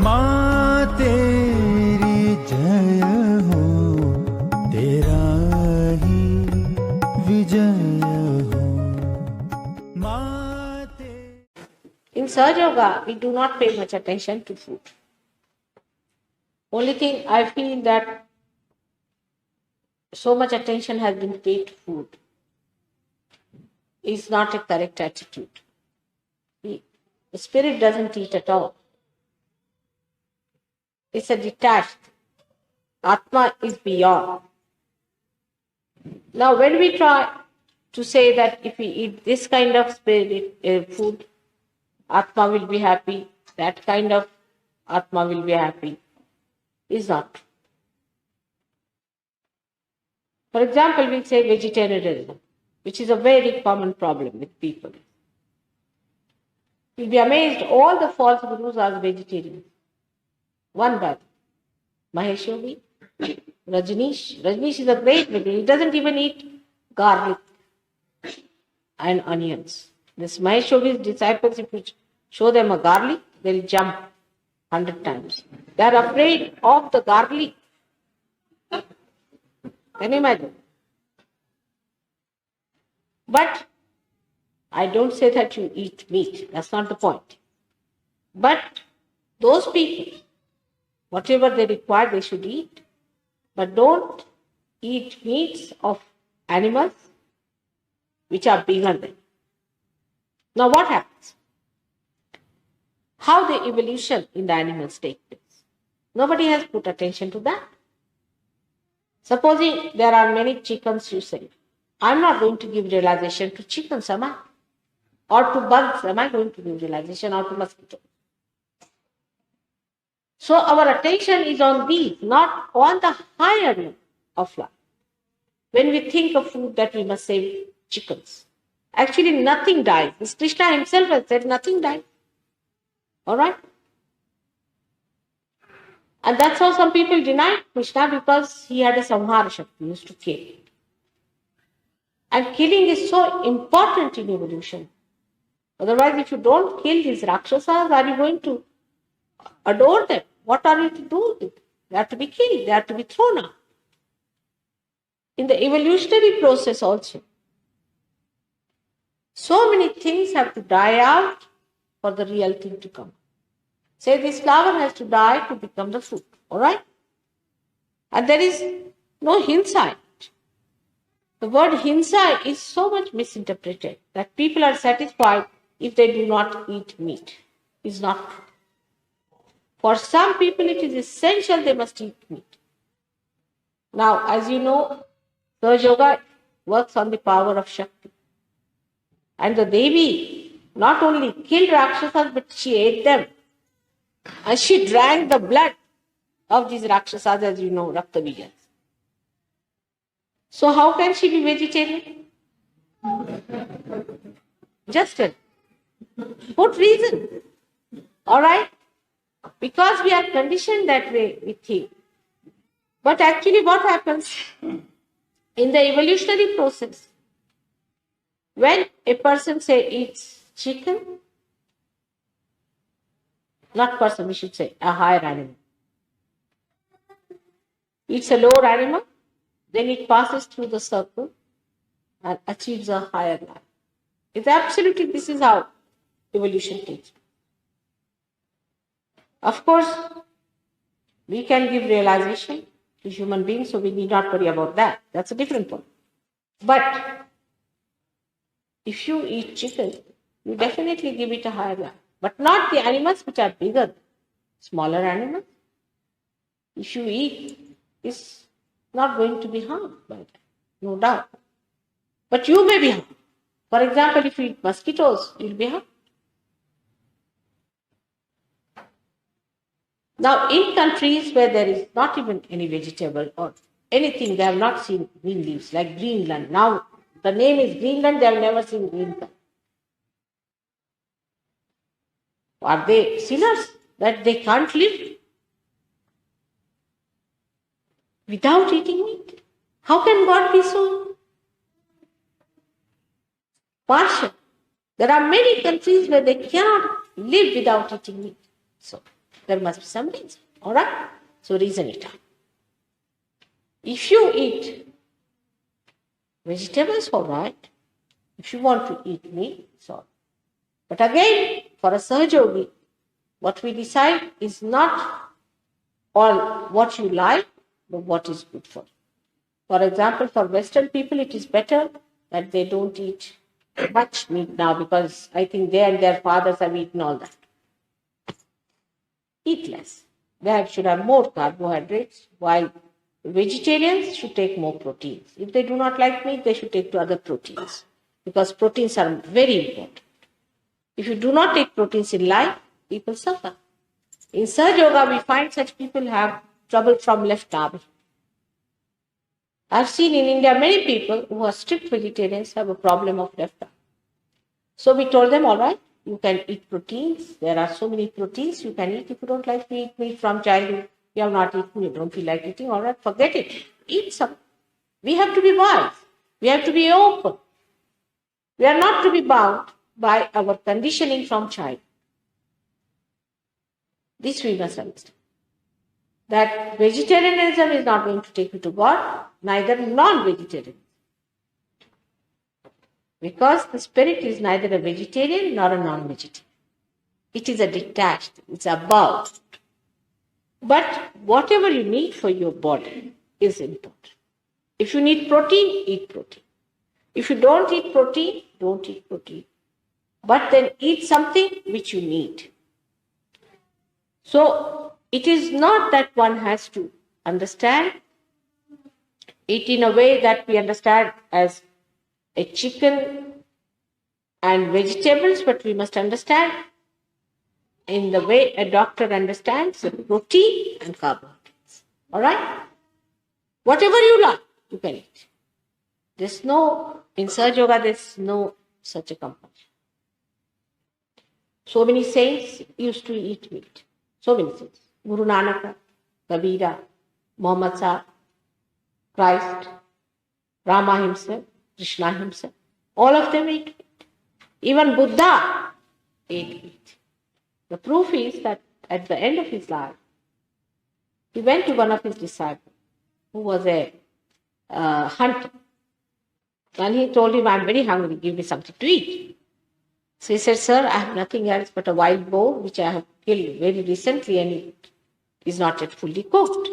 माँ तेरी जय हो, तेरा ही विजय हो। माँ In Sahajayoga, we do not pay much attention to food. Only thing I feel that so much attention has been paid to food is not a correct attitude. The spirit doesn't eat at all. It's a detached. Atma is beyond. Now, when we try to say that if we eat this kind of food, Atma will be happy, that kind of Atma will be happy, is not true. For example, we say vegetarianism, which is a very common problem with people. You'll be amazed, all the false gurus are vegetarians. One by one. Mahesh Yogi, Rajneesh. Rajneesh is a great vegetarian. He doesn't even eat garlic and onions. This Mahesh Yogi's disciples, if you show them a garlic, they'll jump 100 times. They are afraid of the garlic. Can you imagine? But I don't say that you eat meat. That's not the point. But those people, whatever they require, they should eat. But don't eat meats of animals which are bigger than you. Now what happens? How the evolution in the animals take place? Nobody has put attention to that. Supposing there are many chickens, you say, I'm not going to give realization to chickens, am I? Or to bugs, am I going to give realization, or to mosquitoes? So our attention is on these, not on the higher level of life. When we think of food, that we must save chickens. Actually, nothing dies. This Krishna himself has said nothing dies. All right? And that's how some people deny Krishna, because he had a samhara shakti, he used to kill. And killing is so important in evolution. Otherwise, if you don't kill these Rakshasas, are you going to adore them? What are you to do with it? They have to be killed, they have to be thrown out. In the evolutionary process also, so many things have to die out for the real thing to come. Say this flower has to die to become the fruit, all right? And there is no hinsa in it. The word hinsa is so much misinterpreted that people are satisfied if they do not eat meat. It's not true. For some people, it is essential they must eat meat. Now, as you know, Sahajayoga works on the power of Shakti. And the Devi not only killed Rakshasas, but she ate them. And she drank the blood of these Rakshasas, as you know, Raktabijas. So how can she be vegetarian? Just tell. What reason? All right? Because we are conditioned that way, we think. But actually what happens in the evolutionary process? When a person, say, eats chicken, not person, we should say, a higher animal. It's a lower animal, then it passes through the circle and achieves a higher life. It's absolutely, this is how evolution takes. Of course, we can give realization to human beings, so we need not worry about that. That's a different point. But if you eat chicken, you definitely give it a higher life. But not the animals which are bigger, smaller animals. If you eat, it's not going to be harmed by that, no doubt. But you may be harmed. For example, if you eat mosquitoes, you'll be harmed. Now, in countries where there is not even any vegetable or anything, they have not seen green leaves, like Greenland. Now, the name is Greenland, they have never seen green color. Are they sinners that they can't live without eating meat? How can God be so partial? There are many countries where they cannot live without eating meat. So, There must be some reason. All right? So reason it out. If you eat vegetables, all right. If you want to eat meat, it's all right. But again, for a Sahajayogi, what we decide is not all what you like, but what is good for you. For example, for Western people, it is better that they don't eat much meat now because I think they and their fathers have eaten all that. Eat less. They should have more carbohydrates, while vegetarians should take more proteins. If they do not like meat, they should take to other proteins because proteins are very important. If you do not take proteins in life, people suffer. In Sahajayoga, we find such people have trouble from left arm. I've seen in India many people who are strict vegetarians have a problem of left arm. So we told them, all right, you can eat proteins. There are so many proteins you can eat. If you don't like to eat meat from childhood, you have not eaten, you don't feel like eating, all right, forget it. Eat some. We have to be wise. We have to be open. We are not to be bound by our conditioning from child. This we must understand. That vegetarianism is not going to take you to God, neither non-vegetarianism. Because the spirit is neither a vegetarian nor a non-vegetarian. It is a detached, it's above. But whatever you need for your body is important. If you need protein, eat protein. If you don't eat protein, don't eat protein. But then eat something which you need. So it is not that one has to understand it in a way that we understand as a chicken and vegetables, but we must understand in the way a doctor understands the protein and carbohydrates. All right? Whatever you like, you can eat. There's no, in Sahajayoga, there's no such a compulsion. So many saints used to eat meat. So many saints. Guru Nanak, Kabira, Muhammad Sahib, Christ, Rama himself, Krishna himself. All of them ate meat. Even Buddha ate meat. The proof is that at the end of his life, he went to one of his disciples who was a hunter. And he told him, I'm very hungry, give me something to eat. So he said, sir, I have nothing else but a wild boar which I have killed very recently and it is not yet fully cooked.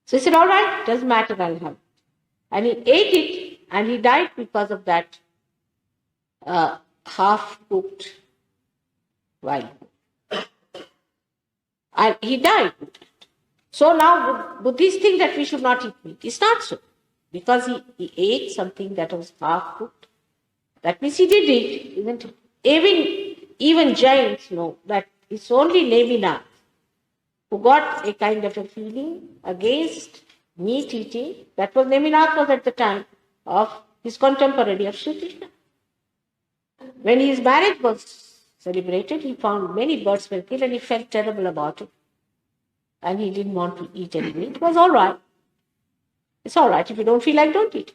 So he said, all right, doesn't matter, I'll have it. And he ate it and he died because of that half-cooked wild boar. And he died with that. So now Buddhists think that we should not eat meat. It's not so. Because he ate something that was half-cooked. That means he did eat, isn't it? Even Jains know that it's only Neminath who got a kind of a feeling against meat eating. That was Neminath was at the time of his contemporary of Sri Krishna. When his marriage was celebrated, he found many birds were killed and he felt terrible about it. And he didn't want to eat any meat. It was all right. It's all right. If you don't feel like, don't eat.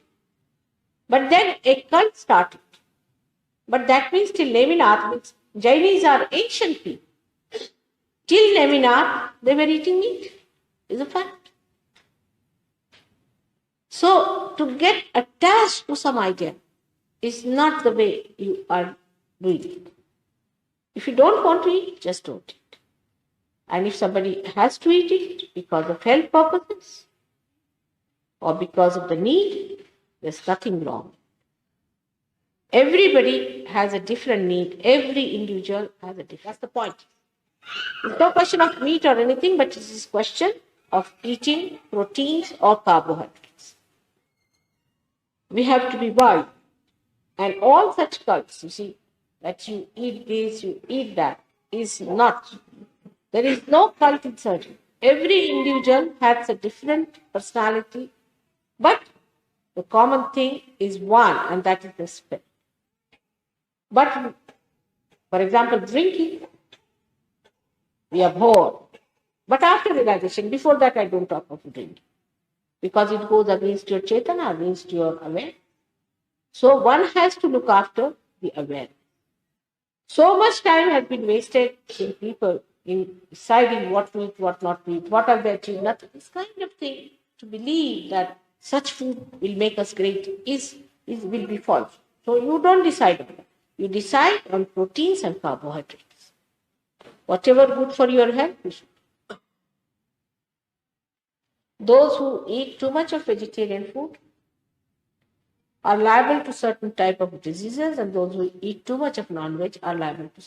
But then a cult started. But that means till Neminath, Jainis are ancient people. Till Neminath, they were eating meat. Is a fact. So, to get attached to some idea is not the way you are doing it. If you don't want to eat, just don't eat. And if somebody has to eat it because of health purposes or because of the need, there's nothing wrong. Everybody has a different need. Every individual has a different. That's the point. It's no question of meat or anything, but it is a question of eating proteins or carbohydrates. We have to be wise. And all such cults, you see, that you eat this, you eat that, is not. There is no cult in surgery. Every individual has a different personality, but the common thing is one, and that is the spirit. But, for example, drinking, we abhor. But after realization, before that I don't talk of drinking. Because it goes against your chetana, against your awareness. So one has to look after the awareness. So much time has been wasted in people in deciding what to eat, what not to eat, what are they achieving, nothing. This kind of thing, to believe that such food will make us great will be false. So you don't decide on that. You decide on proteins and carbohydrates. Whatever good for your health, you should. Those who eat too much of vegetarian food are liable to certain type of diseases, and those who eat too much of non-veg are liable to.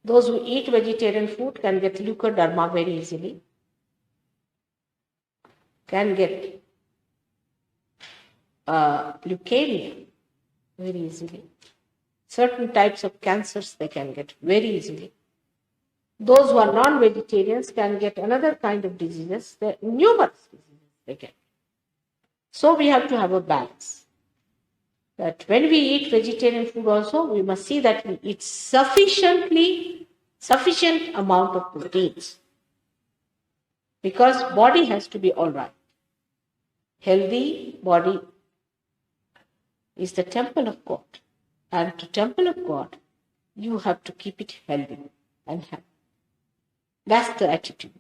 Those who eat vegetarian food can get leukoderma very easily, can get leukemia very easily. Certain types of cancers they can get very easily. Those who are non-vegetarians can get another kind of diseases, numerous diseases they get. So we have to have a balance. That when we eat vegetarian food also, we must see that we eat sufficient amount of proteins. Because body has to be all right. Healthy body is the temple of God. And to temple of God, you have to keep it healthy and happy. That's the attitude.